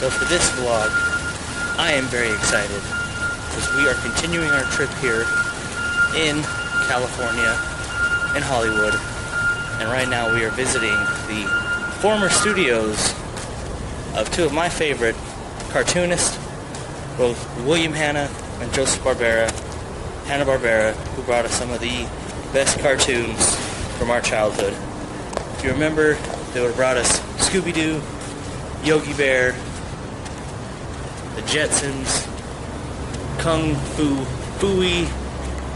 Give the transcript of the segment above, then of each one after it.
So for this vlog, I am very excited because we are continuing our trip here in California, in Hollywood, and right now we are visiting the former studios of two of my favorite cartoonists, both William Hanna and Joseph Barbera, Hanna-Barbera, who brought us some of the best cartoons from our childhood. If you remember, they would have brought us Scooby-Doo, Yogi Bear, the Jetsons, Kung Fu Fooey,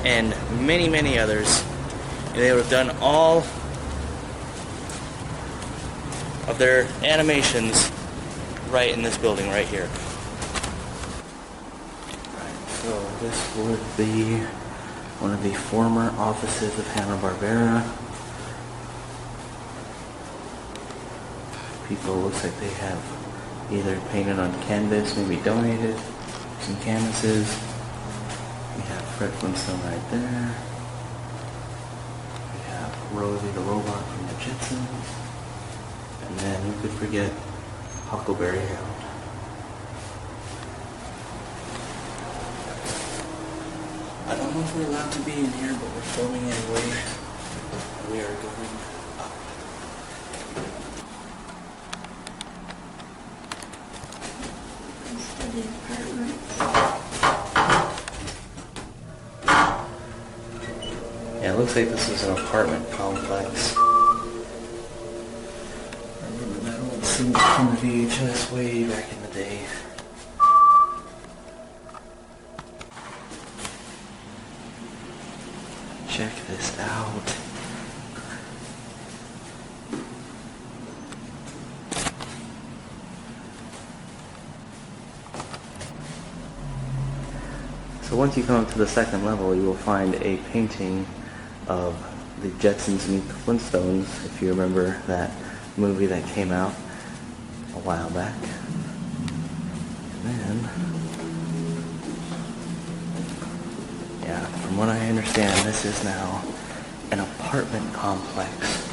and many, many others. And they would have done all of their animations right in this building right here. So this would be one of the former offices of Hanna-Barbera. People, looks like they have either painted on canvas, maybe donated some canvases. We have Fred Flintstone right there. We have Rosie the robot from the Jetsons. And then who could forget Huckleberry Hound. I don't know if we're allowed to be in here, but we're filming anyway. We are going up. Yeah, it looks like this is an apartment complex. I remember that old scene from the VHS way back in the day. Check this out. So once you come up to the second level, you will find a painting of the Jetsons meet the Flintstones, if you remember that movie that came out a while back. And then, yeah, from what I understand, this is now an apartment complex.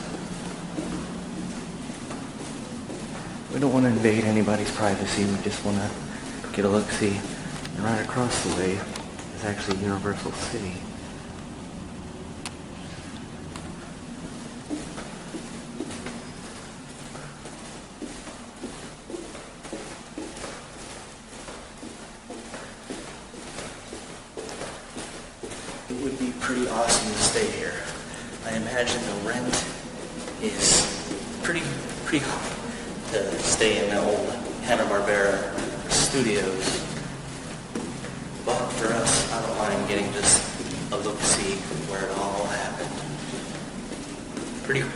We don't want to invade anybody's privacy, we just want to get a look-see. And right across the way is actually Universal City. It would be pretty awesome to stay here. I imagine the rent is pretty high to stay in the old Hanna-Barbera studios. But for us, I don't mind getting just a look-see where it all happened. Pretty cool.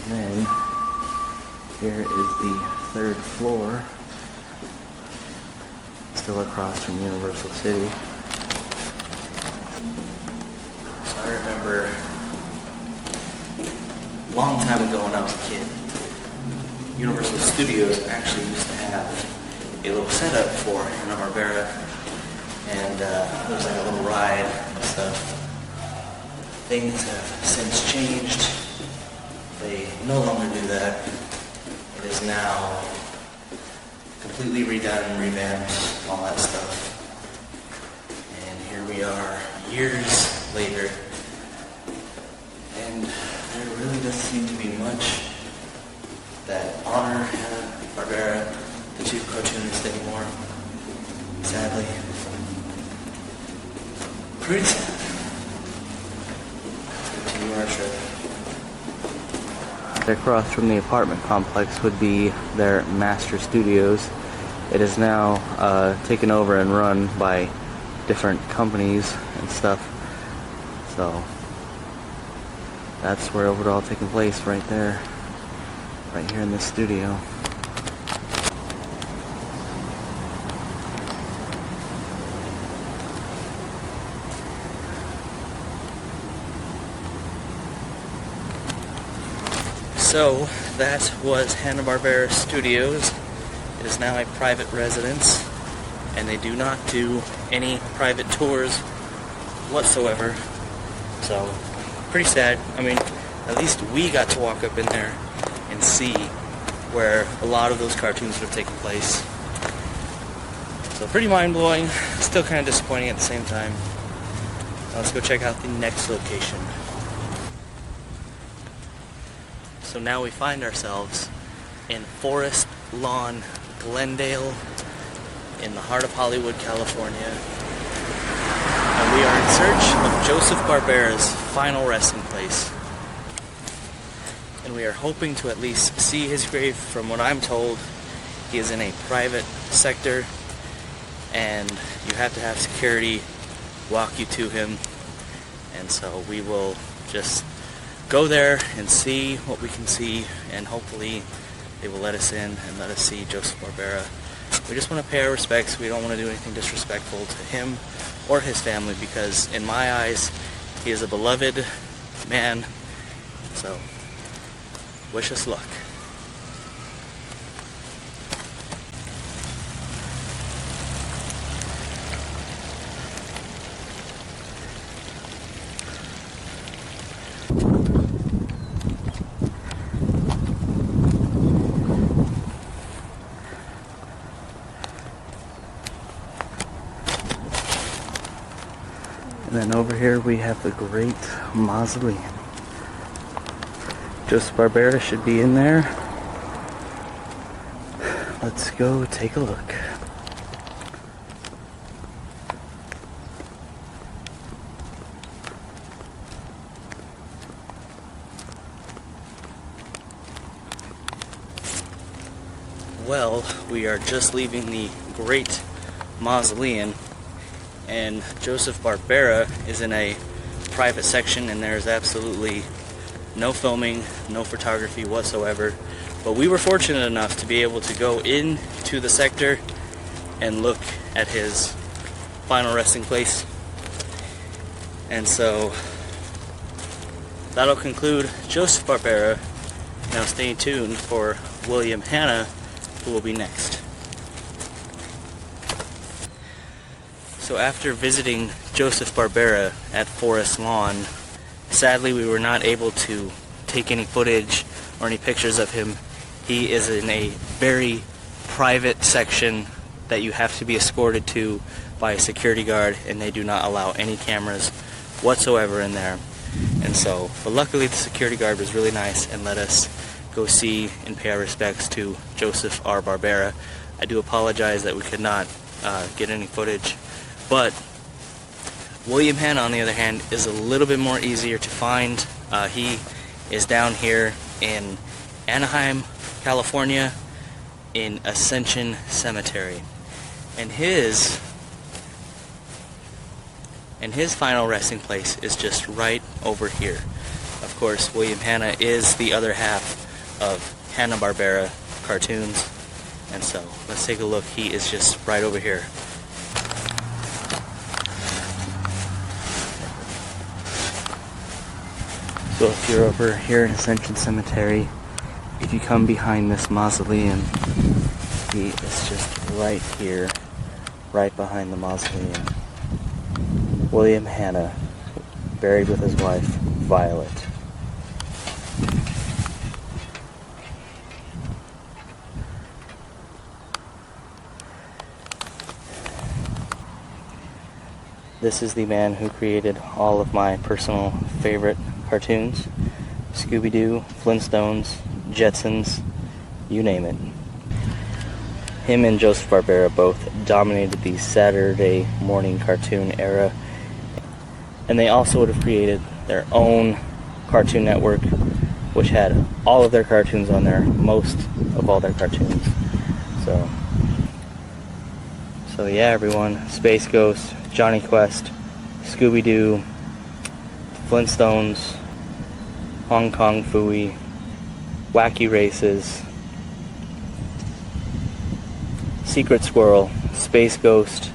And then here is the third floor, still across from Universal City. So I remember a long time ago when I was a kid, Universal Studios actually used to have a little setup for Hanna-Barbera, and it was like a little ride and stuff. Things have since changed. They no longer do that. It is now completely redone, revamped, all that stuff. And here we are, years later, and there really doesn't seem to be much that honor Hanna-Barbera, the two cartoonists, anymore. Great. Continue our trip. Across from the apartment complex would be their master studios. It is now taken over and run by different companies and stuff. So that's where it would all taking place, right there, right here in this studio. So that was Hanna-Barbera Studios. It is now a private residence, and they do not do any private tours whatsoever. So, pretty sad. I mean, at least we got to walk up in there and see where a lot of those cartoons would have taken place. So pretty mind-blowing, still kind of disappointing at the same time. Now let's go check out the next location. So now we find ourselves in Forest Lawn, Glendale, in the heart of Hollywood, California. And we are in search of Joseph Barbera's final resting place. And we are hoping to at least see his grave. From what I'm told, he is in a private sector, and you have to have security walk you to him. And so we will just go there and see what we can see, and hopefully they will let us in and let us see Joseph Barbera. We just want to pay our respects. We don't want to do anything disrespectful to him or his family, because in my eyes he is a beloved man. So wish us luck. And then over here we have the great mausoleum. Joseph Barbera should be in there. Let's go take a look. Well, we are just leaving the great mausoleum, and Joseph Barbera is in a private section, and there's absolutely no filming, no photography whatsoever. But we were fortunate enough to be able to go into the sector and look at his final resting place. And so that'll conclude Joseph Barbera. Now stay tuned for William Hanna, who will be next. So after visiting Joseph Barbera at Forest Lawn, sadly we were not able to take any footage or any pictures of him. He is in a very private section that you have to be escorted to by a security guard, and they do not allow any cameras whatsoever in there. And so, but luckily the security guard was really nice and let us go see and pay our respects to Joseph R. Barbera. I do apologize that we could not get any footage, but William Hanna, on the other hand, is a little bit more easier to find. He is down here in Anaheim, California, in Ascension Cemetery, and his final resting place is just right over here. Of course, William Hanna is the other half of Hanna-Barbera cartoons, and so let's take a look. He is just right over here. So if you're over here in Ascension Cemetery, if you come behind this mausoleum, he is just right here, right behind the mausoleum. William Hanna, buried with his wife, Violet. This is the man who created all of my personal favorite cartoons: Scooby-Doo, Flintstones, Jetsons, you name it. Him and Joseph Barbera both dominated the Saturday morning cartoon era. And they also would have created their own Cartoon Network, which had all of their cartoons on there, most of all their cartoons. So yeah, everyone, Space Ghost, Johnny Quest, Scooby-Doo, Flintstones, Hong Kong Phooey, Wacky Races, Secret Squirrel, Space Ghost,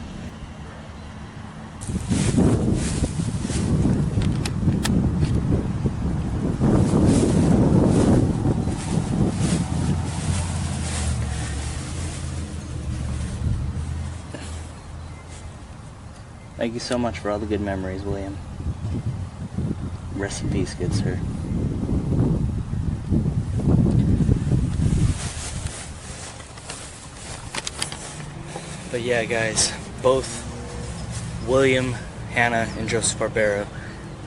thank you so much for all the good memories, William. Rest in peace, good sir. But yeah, guys, both William, Hanna, and Joseph Barbera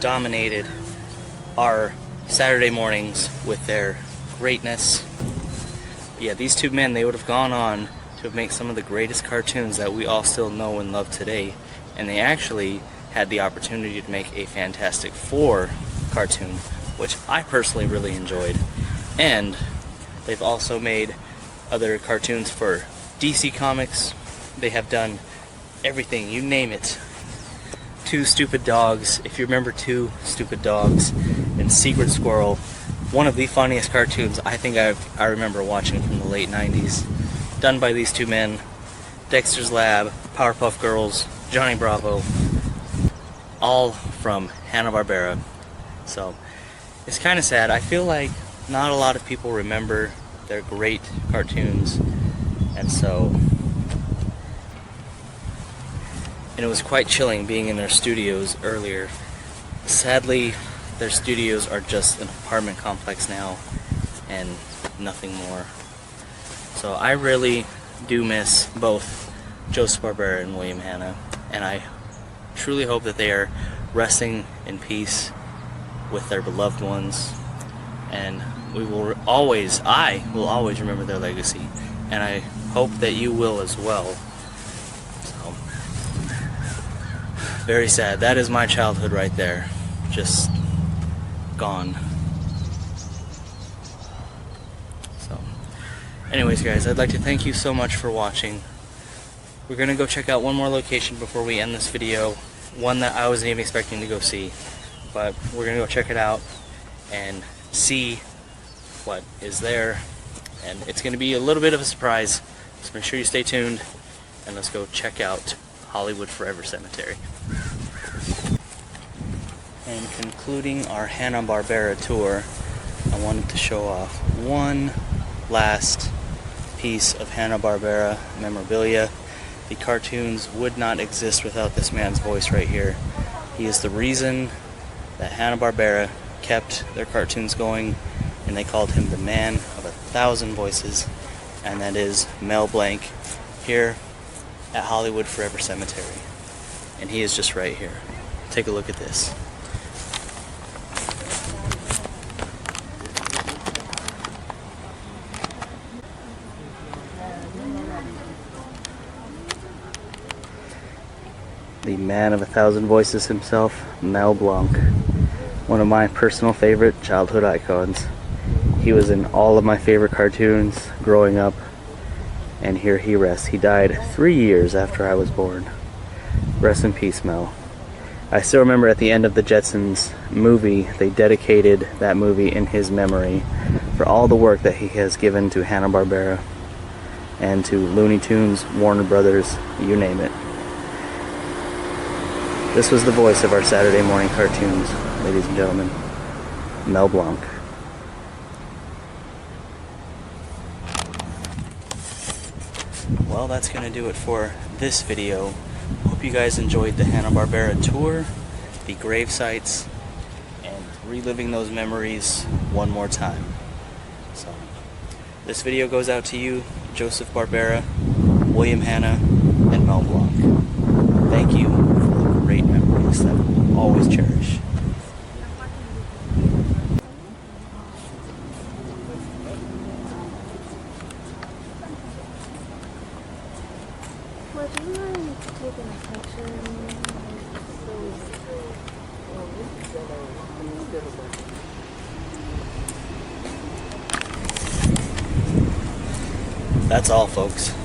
dominated our Saturday mornings with their greatness. But yeah, these two men, they would have gone on to make some of the greatest cartoons that we all still know and love today. And they actually had the opportunity to make a Fantastic Four cartoon, which I personally really enjoyed. And they've also made other cartoons for DC Comics. They have done everything, you name it. Two Stupid Dogs, if you remember Two Stupid Dogs, and Secret Squirrel, one of the funniest cartoons I think I remember watching from the late 90s. Done by these two men, Dexter's Lab, Powerpuff Girls, Johnny Bravo, all from Hanna-Barbera. So it's kind of sad. I feel like not a lot of people remember their great cartoons, and it was quite chilling being in their studios earlier. Sadly, their studios are just an apartment complex now and nothing more. So I really do miss both Joseph Barbera and William Hanna, and I truly hope that they are resting in peace with their beloved ones, and I will always remember their legacy, and I hope that you will as well. So, very sad. That is my childhood right there, just gone. So anyways, guys, I'd like to thank you so much for watching. We're gonna go check out one more location before we end this video, one that I wasn't even expecting to go see, but we're gonna go check it out and see what is there, and it's gonna be a little bit of a surprise, so make sure you stay tuned, and let's go check out Hollywood Forever Cemetery. And concluding our Hanna-Barbera tour, I wanted to show off one last piece of Hanna-Barbera memorabilia. The cartoons would not exist without this man's voice right here. He is the reason that Hanna-Barbera kept their cartoons going, and they called him the man of 1,000 voices, and that is Mel Blanc here at Hollywood Forever Cemetery. And he is just right here. Take a look at this. The man of 1,000 voices himself, Mel Blanc. One of my personal favorite childhood icons. He was in all of my favorite cartoons growing up, and here he rests. He died 3 years after I was born. Rest in peace, Mel. I still remember at the end of the Jetsons movie, they dedicated that movie in his memory for all the work that he has given to Hanna-Barbera and to Looney Tunes, Warner Brothers, you name it. This was the voice of our Saturday morning cartoons, ladies and gentlemen, Mel Blanc. Well, that's going to do it for this video. Hope you guys enjoyed the Hanna-Barbera tour, the grave sites, and reliving those memories one more time. So, this video goes out to you, Joseph Barbera, William Hanna, and Mel Blanc. Thank you for the great memories that we'll always cherish. Would you mind taking a picture of me? That's all, folks.